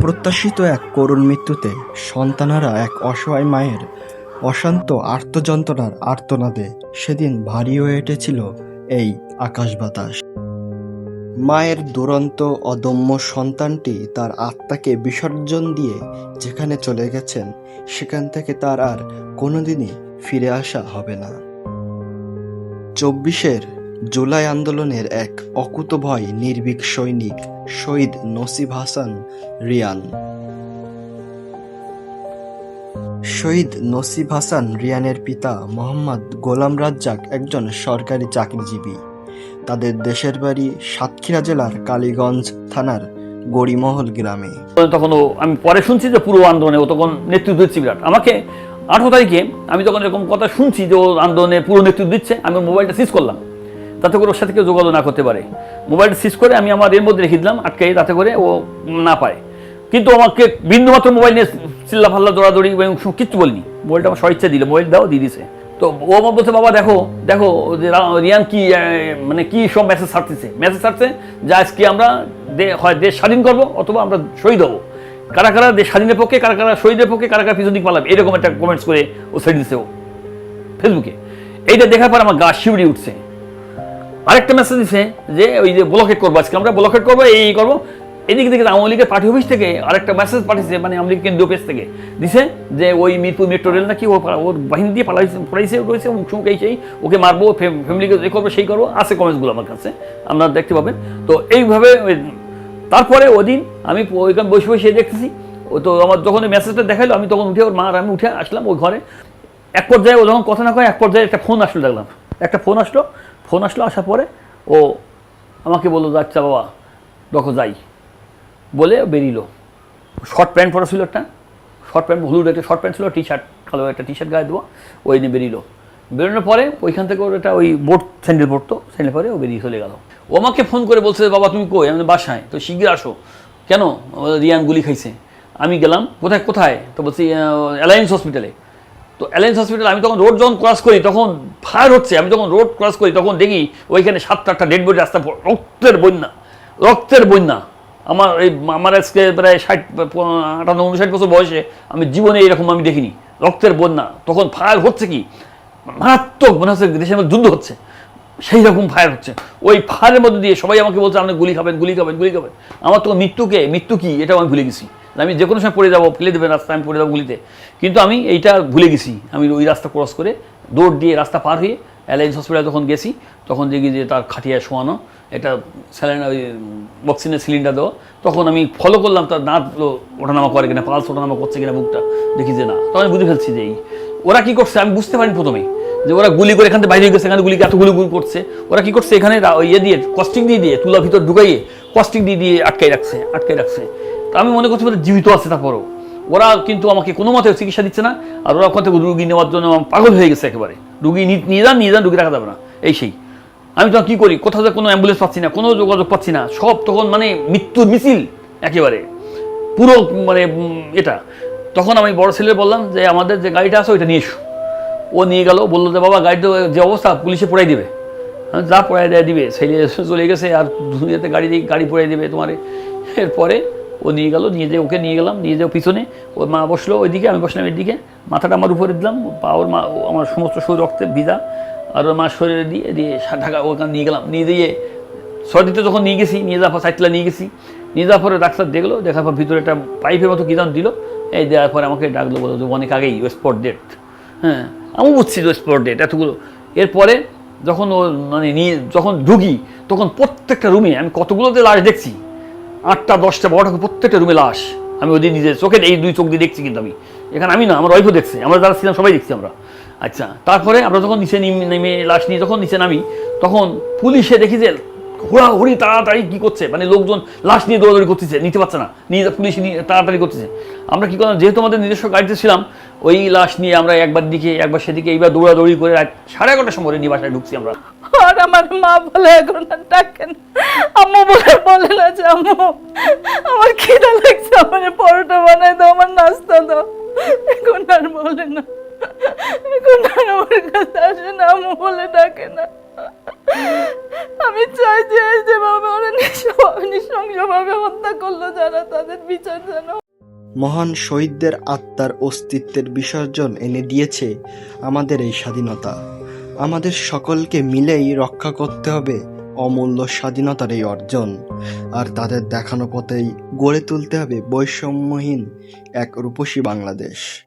অপ্রত্যাশিত এক করুণ মৃত্যুতে সন্তানেরা এক অসহায় মায়ের অশান্ত আর্তযন্ত্রণার আর্তনাদে সেদিন ভারী হয়ে উঠেছিল এই আকাশ বাতাস। মায়ের দুরন্ত অদম্য সন্তানটি তার আত্মাকে বিসর্জন দিয়ে যেখানে চলে গেছেন, সেখান থেকে তার আর কোনোদিনই ফিরে আসা হবে না। ২৪ জুলাই আন্দোলনের এক অকুতোভয় নির্ভীক সৈনিক শহীদ নসিব হাসান রিয়ান। শহীদ নসিব হাসান রিয়ানের পিতা মোহাম্মদ গোলাম রাজ্জাক একজন সরকারি চাকরিজীবী। তাদের দেশের বাড়ি সাতক্ষীরা জেলার কালীগঞ্জ থানার গড়িমহল গ্রামে। তখন আমি পরে শুনছি যে পুরো আন্দোলনে ও তখন নেতৃত্ব দিচ্ছে বিরাট। আমাকে 18 তারিখে আমি যখন এরকম কথা শুনছি যে ও আন্দোলনে পুরো নেতৃত্ব দিচ্ছে, আমি মোবাইলটা সিজ করলাম যাতে করে ওর সাথে কেউ যোগাযোগ না করতে পারে। মোবাইলটা সিজ করে আমি আমার এর মধ্যে রেখে দিলাম আটকে, যাতে করে ও না পায়। কিন্তু আমাকে বিন্দুমাত্র মোবাইল নিয়ে চিল্লা ফাল্লা দৌড়াদৌড়ি এবং কিচ্ছু বলিনি। মোবাইলটা আমার স্বেচ্ছা দিল, মোবাইল দাও দিয়ে দিছে। তো ও আমার বলছে, বাবা দেখো দেখো যে রিয়ান কি মানে কি সব মেসেজ ছাড়ছে যে আজকে আমরা হয় দেশ স্বাধীন করবো অথবা আমরা শহীদ হবো। কারা কারা দেশ স্বাধীনের পক্ষে, কারা কারা শহীদের পক্ষে, কারা কারা পিছন দিকে পালাবে, এরকম একটা কমেন্টস করে ও ছেড়ে দিচ্ছে ও ফেসবুকে। এইটা দেখার পর আমার গা শিউড়ে উঠছে। আরেকটা মেসেজ দিচ্ছে যে ওই যে ব্লকেট করবো, আজকে আমরা ব্লকেট করবো, এই করবো। এদিকে থেকে আওয়ামী লীগের পার্টি অফিস থেকে আরেকটা মেসেজ পাঠিয়েছে, মানে আওয়ামী লীগ কেন্দ্রীয় পেজ থেকে দিছে যে ওই মিরপুর মেট্রো রেল নাকি ওর বাহিনী দিয়ে পড়াইছে রয়েছে, মুখ এই ওকে মারবো, ফ্যামিলিকে এ করবো সেই করবো, আছে কমেন্টসগুলো আমার কাছে, আপনারা দেখতে পাবেন। তো এইভাবে তারপরে ওদিন আমি ওইখানে বসে বসে দেখতেছি। ও তো আমার যখন ওই মেসেজটা দেখালো, আমি তখন উঠে ওর মা আর আমি উঠে আসলাম ওই ঘরে। এক পর্যায়ে ও যখন কথা না কয়, এক পর্যায়ে একটা ফোন আসলো, দেখলাম একটা ফোন আসলো। আসার পরে ও আমাকে বললো, আচ্ছা বাবা দেখো যাই বলে বেরিয়েলো। শর্ট প্যান্ট পরা ছিল, একটা শর্ট প্যান্ট, হলুদ একটা শর্ট প্যান্ট ছিল, টি শার্ট, কালো একটা টি শার্ট গায়ে দেবো, ওই নিয়ে বেরোনোর পরে ওইখান থেকে ওর একটা ওই স্যান্ডেল পরতো, স্যান্ডেল পরে ও বেরিয়ে চলে গেল। ও আমাকে ফোন করে বলছে, বাবা তুমি কই? আমি বাসায়। তো শীঘ্র আসো। কেন? রিয়ান গুলি খাইছে। আমি গেলাম, কোথায়? তো বলছি অ্যালায়েন্স হসপিটালে। তো অ্যালায়েন্স হসপিটাল, আমি তখন রোড যখন ক্রস করি তখন ফায়ার হচ্ছে। আমি যখন রোড ক্রস করি তখন দেখি ওইখানে 7-8টা ডেড বডি, রাস্তা রক্তের বন্যা। আমার আজকে প্রায় 58-59 বছর বয়সে আমি জীবনে এরকম আমি দেখিনি, রক্তের বন্যা। তখন ফায়ার হচ্ছে কি মারাত্মক, মনে হচ্ছে দেশের মধ্যে যুদ্ধ হচ্ছে, সেই রকম ফায়ার হচ্ছে। ওই ফায়ারের মধ্যে দিয়ে সবাই আমাকে বলছে, আপনি গুলি খাবেন। আমার তো মৃত্যু কি এটাও আমি ভুলে গেছি। আমি যে কোনো সময় পড়ে যাবো, ফেলে দেবেন রাস্তায়, আমি পড়ে যাবো গুলিতে। কিন্তু আমি এইটা ভুলে গেছি। আমি ওই রাস্তা ক্রস করে দৌড় দিয়ে রাস্তা পার হয়ে অ্যালায়েন্স হসপিটালে যখন গেছি, তখন দেখি যে তার খাটিয়ায় শোয়ানো, এটা স্যালাইন ওই অক্সিজেনের সিলিন্ডার দেওয়া। তখন আমি ফলো করলাম তার দাঁতগুলো ওঠানামা করে কিনা, পালস ওঠানামা করছে কিনা, বুকটা দেখি যে না। তখন আমি বুঝে ফেলছি যে ওরা কী করছে। আমি বুঝতে পারিনি প্রথমে যে ওরা গুলি করে এখান থেকে বাইরে গেছে, এখানে গুলি এত গুলি করছে। ওরা কী করছে, এখানে ইয়ে দিয়ে কস্টিং দিয়ে তুলা ভিতর ঢুকাইয়ে কস্টিং দিয়ে আটকাই রাখছে। তো আমি মনে করছি ওদের জীবিত আছে। তারপরও ওরা কিন্তু আমাকে কোনো মতে চিকিৎসা দিচ্ছে না। আর ওরা ওখান থেকে রুগী নেওয়ার জন্য পাগল হয়ে গেছে একেবারে। রুগী নিয়ে যান, রুগী রাখা যাবে না, সেই। আমি তখন কী করি, কোথাও কোনো অ্যাম্বুলেন্স পাচ্ছি না, কোনো যোগাযোগ পাচ্ছি না। সব তখন মানে মৃত্যুর মিছিল একেবারে পুরো, মানে এটা। তখন আমি বড় ছেলে বললাম যে আমাদের যে গাড়িটা আছে ওইটা নিয়ে এসো। ও নিয়ে গেল, বললো যে বাবা গাড়িতে যে অবস্থা, পুলিশে পড়াই দেবে। যা পড়াই দিবে, ছেলে চলে গেছে, আর দুনিয়াতে গাড়ি পড়াই দেবে তোমার। এরপরে ও নিয়ে গেল, ওকে নিয়ে গেলাম, নিয়ে যাও পিছনে। ওর মা বসলো ওইদিকে, আমি বসলাম এদিকে, মাথাটা আমার উপরে দিলাম, ওর মা আমার সমস্ত শরীর রক্তে ভিজা, আর ওর মা শরীরে দিয়ে ঢাকা ওখানে নিয়ে গেলাম। নিয়ে দিয়ে সর্দিতে যখন নিয়ে যাওয়ার পর সাইকেলে নিয়ে যাওয়ার পরে ডাক্তার দেখার পর ভিতরে একটা পাইপের মতো কিদান দিল। এই দেওয়ার পরে আমাকে ডাকলো, বলো যে অনেক আগেই স্পট ডেট। হ্যাঁ, আমি বুঝছি যে স্পট ডেট এতগুলো। এরপরে যখন ও মানে যখন ঢুকি, তখন প্রত্যেকটা রুমে আমি কতগুলোতে লাশ দেখছি, 8টা 10টা 12টা প্রত্যেকটা রুমে লাশ। আমি ওই দিন নিজের চোখে, এই 2 চোখ দিয়ে দেখছি। কিন্তু এখানে আমি না, আমার ওয়াইফও দেখছে, আমরা যারা ছিলাম সবাই দেখছি আমরা। আচ্ছা, তারপরে আমরা যখন নিচে নেমে লাশ নিয়ে যখন নিচে নামি, তখন পুলিশে দেখি যে হুড়াহুড়ি তাড়াতাড়ি কী করছে, মানে লোকজন লাশ নিয়ে দৌড়াদৌড়ি করতেছে, নিতে পারছে না, পুলিশ নিয়ে তাড়াতাড়ি করতেছে। আমরা কী করলাম, যেহেতু আমাদের নিজস্ব গাড়িতে ছিলাম, ওই লাশ নিয়ে আমরা একবার দিকে একবার সেদিকে, এইবার দৌড়াদৌড়ি করে 11:30টার সময় নিয়ে বাসায় ঢুকছি আমরা। আর আমার মা বলে এখন আর ডাকেন, আম্মু বলে না যে আম্মু আমার খিদা লাগছে, আমার পরোটা বানাই দাও, আমার নাস্তা দাও। এখন আর বলে না, এখন আর আমার কাছে আসে না, আম্মু বলে ডাকে না। আমি চাই যে যেভাবে ওরা নৃশংসভাবে হত্যা করলো, যারা তাদের বিচার যেন। মহান শহীদদের আত্মার অস্তিত্বের বিসর্জন এনে দিয়েছে আমাদের এই স্বাধীনতা। আমাদের সকলকে মিলেই রক্ষা করতে হবে অমূল্য স্বাধীনতার এই অর্জন, আর তাদের দেখানো পথেই গড়ে তুলতে হবে বৈষম্যহীন এক রূপসী বাংলাদেশ।